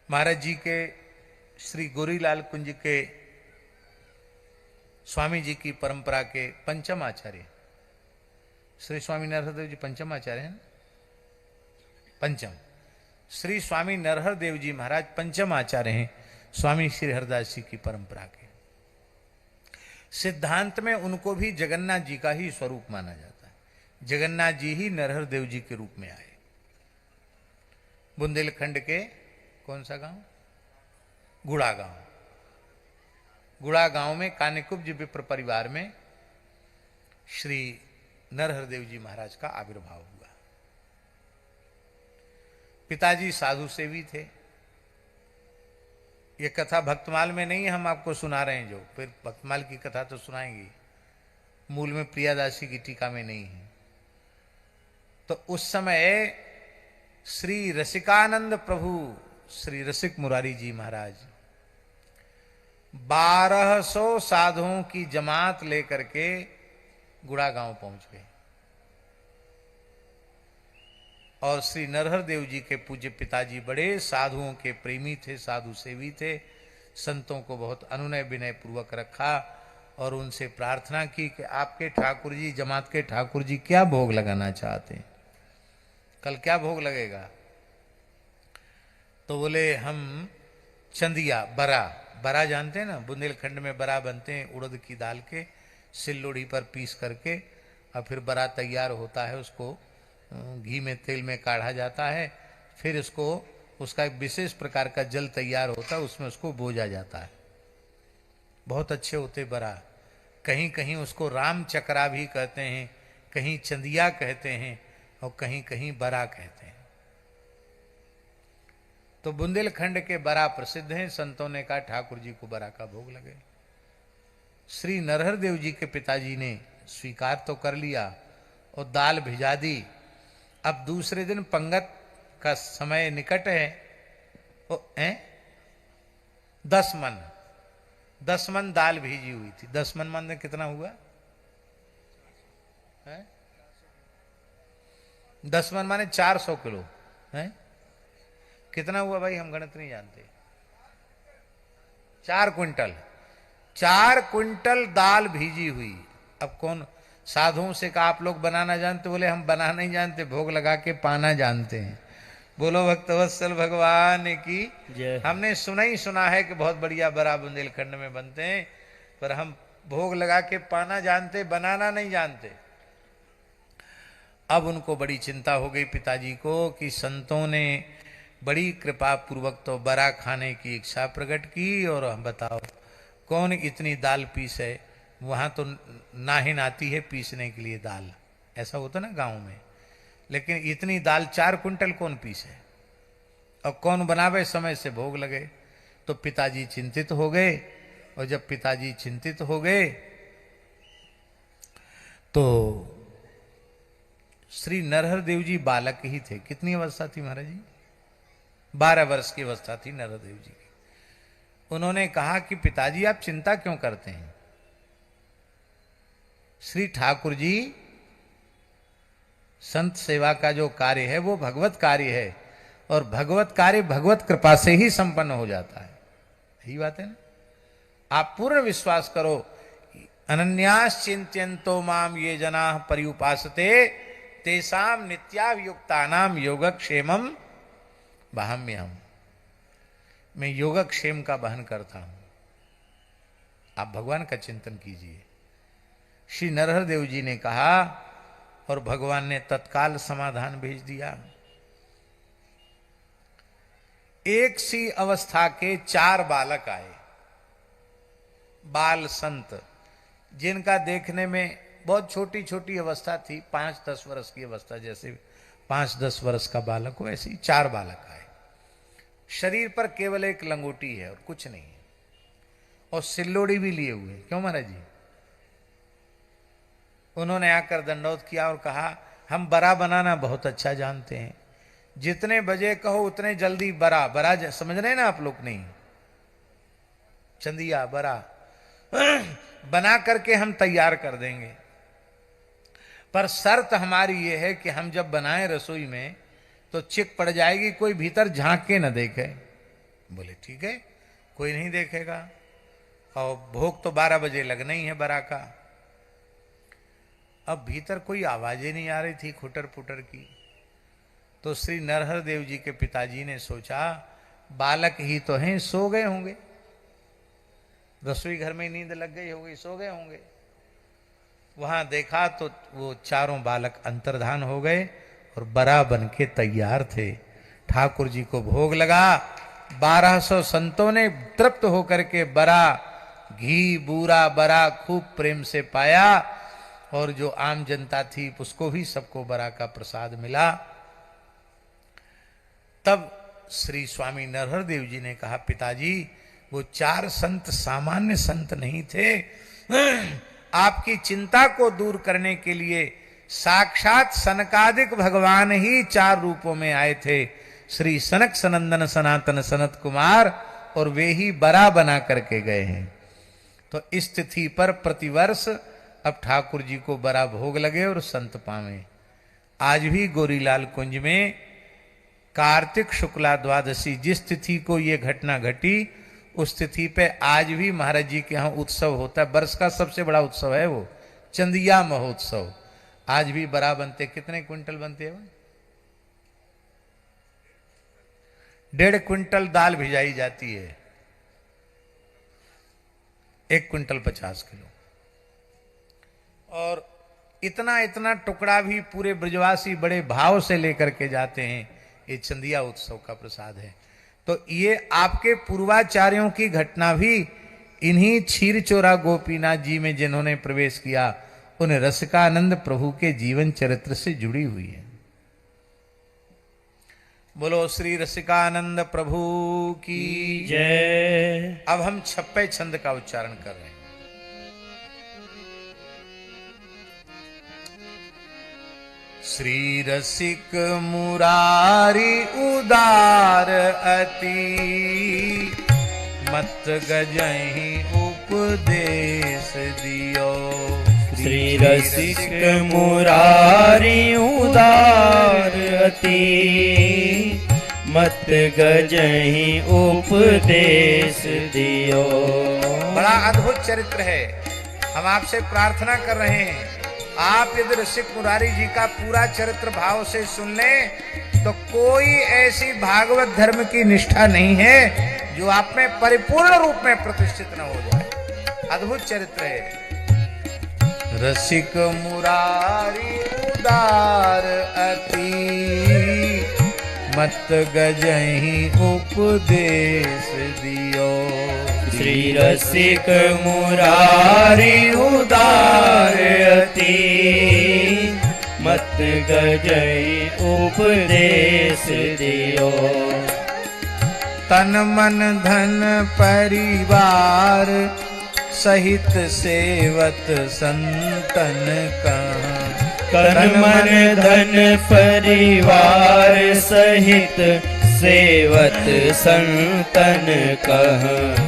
महाराज जी के श्री गोरीलाल कुंज के स्वामी जी की परंपरा के पंचम आचार्य श्री स्वामी नरहर देव जी पंचम आचार्य हैं। पंचम श्री स्वामी नरहर देव जी महाराज पंचम आचार्य हैं स्वामी श्री हरदास जी की परंपरा के। सिद्धांत में उनको भी जगन्नाथ जी का ही स्वरूप माना जाता है। जगन्नाथ जी ही नरहर देव जी के रूप में आए। बुंदेलखंड के कौन सा गांव? गुड़ा गांव। गुड़ा गांव में कानिकुब्ज विप्र परिवार में श्री नरहर देव जी महाराज का आविर्भाव हुआ। पिताजी साधु सेवी थे। ये कथा भक्तमाल में नहीं, हम आपको सुना रहे हैं। जो फिर भक्तमाल की कथा तो सुनाएंगी, मूल में प्रियादासी की टीका में नहीं है। तो उस समय श्री रसिकानंद प्रभु श्री रसिक मुरारी जी महाराज 1200 साधुओं की जमात लेकर के गुड़ा गांव पहुंच गए और श्री नरहर देव जी के पूज्य पिताजी बड़े साधुओं के प्रेमी थे, साधु सेवी थे। संतों को बहुत अनुनय विनय पूर्वक रखा और उनसे प्रार्थना की कि आपके ठाकुर जी, जमात के ठाकुर जी क्या भोग लगाना चाहते हैं, कल क्या भोग लगेगा? तो बोले हम चंदिया बरा जानते हैं ना, बुंदेलखंड में बरा बनते हैं उड़द की दाल के, सिल्लोड़ी पर पीस करके और फिर बरा तैयार होता है, उसको घी में तेल में काढ़ा जाता है, फिर उसको उसका एक विशेष प्रकार का जल तैयार होता है, उसमें उसको बोझा जाता है। बहुत अच्छे होते बरा। कहीं कहीं उसको राम चक्रा भी कहते हैं, कहीं चंदिया कहते हैं और कहीं कहीं बरा कहते हैं। तो बुंदेलखंड के बरा प्रसिद्ध हैं। संतों ने कहा ठाकुर जी को बरा का भोग लगे। श्री नरहर देव जी के पिताजी ने स्वीकार तो कर लिया और दाल भिजा दी। अब दूसरे दिन पंगत का समय निकट है। 10 मन दाल भेजी हुई थी। 10 मन में कितना हुआ है? 10 मन माने 400 किलो है। कितना हुआ भाई? हम गणित नहीं जानते। 4 क्विंटल दाल भीजी हुई। अब कौन साधुओं से कहा आप लोग बनाना जानते? बोले हम बनाना नहीं जानते, भोग लगा के पाना जानते हैं। बोलो भक्तवत्सल भगवान की। हमने सुना है कि बहुत बढ़िया बरा बुंदेलखंड में बनते हैं, पर हम भोग लगा के पाना जानते, बनाना नहीं जानते। अब उनको बड़ी चिंता हो गई पिताजी को कि संतों ने बड़ी कृपा पूर्वक तो बरा खाने की इच्छा प्रकट की, और हम बताओ कौन इतनी दाल पीस है? वहां तो नाहिन आती है पीसने के लिए दाल, ऐसा होता ना गांव में, लेकिन इतनी दाल 4 क्विंटल कौन पीसे और कौन बनावे? समय से भोग लगे। तो पिताजी चिंतित हो गए, और जब पिताजी चिंतित हो गए तो श्री नरहर देव जी बालक ही थे। कितनी अवस्था थी महाराज जी? 12 वर्ष की अवस्था थी नरहर देव जी की। उन्होंने कहा कि पिताजी आप चिंता क्यों करते हैं? श्री ठाकुर जी संत सेवा का जो कार्य है वो भगवत कार्य है, और भगवत कार्य भगवत कृपा से ही संपन्न हो जाता है। यही बात है ना। आप पूर्ण विश्वास करो। अनन्यास चिंत्यन्तो माम ये जना पर्युपासते तेषाम नित्याभियुक्तानाम योगक्षेमम वहाम्यहम्। मैं योगक्षेम का वहन करता हूं। आप भगवान का चिंतन कीजिए। श्री नरहर देव जी ने कहा और भगवान ने तत्काल समाधान भेज दिया। एक सी अवस्था के 4 बालक आए, बाल संत, जिनका देखने में बहुत छोटी छोटी अवस्था थी, 5-10 वर्ष की अवस्था। जैसे 5-10 वर्ष का बालक हो, ऐसे ही 4 बालक आए। शरीर पर केवल एक लंगोटी है और कुछ नहीं है, और सिल्लोड़ी भी लिए हुए। क्यों महाराज जी? उन्होंने आकर दंडोत किया और कहा हम बरा बनाना बहुत अच्छा जानते हैं, जितने बजे कहो उतने जल्दी बरा समझ रहे हैं ना आप लोग? नहीं, चंदिया बरा बना करके हम तैयार कर देंगे, पर शर्त हमारी ये है कि हम जब बनाएं रसोई में तो चिक पड़ जाएगी, कोई भीतर झांक के न देखे। बोले ठीक है, कोई नहीं देखेगा, और भोग तो 12 बजे लगना ही है बरा का। अब भीतर कोई आवाजें नहीं आ रही थी खुटर पुटर की। तो श्री नरहर देव जी के पिताजी ने सोचा बालक ही तो हैं, सो गए होंगे, रसोई घर में नींद लग गई होगी, सो गए होंगे। वहां देखा तो वो चारों बालक अंतर्धान हो गए और बरा बन के तैयार थे। ठाकुर जी को भोग लगा। 1200 संतों ने तृप्त होकर के बरा, घी बूरा बरा खूब प्रेम से पाया, और जो आम जनता थी उसको भी सबको बरा का प्रसाद मिला। तब श्री स्वामी नरहर देव जी ने कहा, पिताजी वो 4 संत सामान्य संत नहीं थे, आपकी चिंता को दूर करने के लिए साक्षात सनकादिक भगवान ही 4 रूपों में आए थे, श्री सनक सनंदन सनातन सनत कुमार, और वे ही बरा बना करके गए हैं। तो इस तिथि पर प्रतिवर्ष अब ठाकुर जी को बरा भोग लगे और संत पावे। आज भी गोरीलाल कुंज में कार्तिक शुक्ला द्वादशी जिस तिथि को ये घटना घटी, उस तिथि पे आज भी महाराज जी के यहाँ उत्सव होता है। वर्ष का सबसे बड़ा उत्सव है वो चंदिया महोत्सव। आज भी बरा बनते। कितने क्विंटल बनते हैं? 1.5 क्विंटल दाल भिजाई जाती है, 1 क्विंटल 50 किलो, और इतना इतना टुकड़ा भी पूरे ब्रजवासी बड़े भाव से लेकर के जाते हैं। ये चंदिया उत्सव का प्रसाद है। तो ये आपके पूर्वाचार्यों की घटना भी इन्हीं क्षीर चोरा गोपीनाथ जी में जिन्होंने प्रवेश किया, उन रसिकानंद प्रभु के जीवन चरित्र से जुड़ी हुई है। बोलो श्री रसिकानंद प्रभु की जय। अब हम 26 छंद का उच्चारण कर रहे हैं। श्री रसिक मुरारी उदार अति, मत गजहि उपदेश दियो। श्री रसिक मुरारी उदार अति, मत गजहि उपदेश दियो। बड़ा अद्भुत चरित्र है। हम आपसे प्रार्थना कर रहे हैं, आप यदि रसिक मुरारी जी का पूरा चरित्र भाव से सुन लें तो कोई ऐसी भागवत धर्म की निष्ठा नहीं है जो आप में परिपूर्ण रूप में प्रतिष्ठित न हो जाए। अद्भुत चरित्र है। रसिक मुरारी उदार अति, मत गजहि उपदेश दियो। श्री रसिक मुरारी उदार अति, मत गजहि उपदेश दियो। तन मन धन परिवार सहित सेवत संतन कहाँ। तन मन धन परिवार सहित सेवत संतन कहाँ।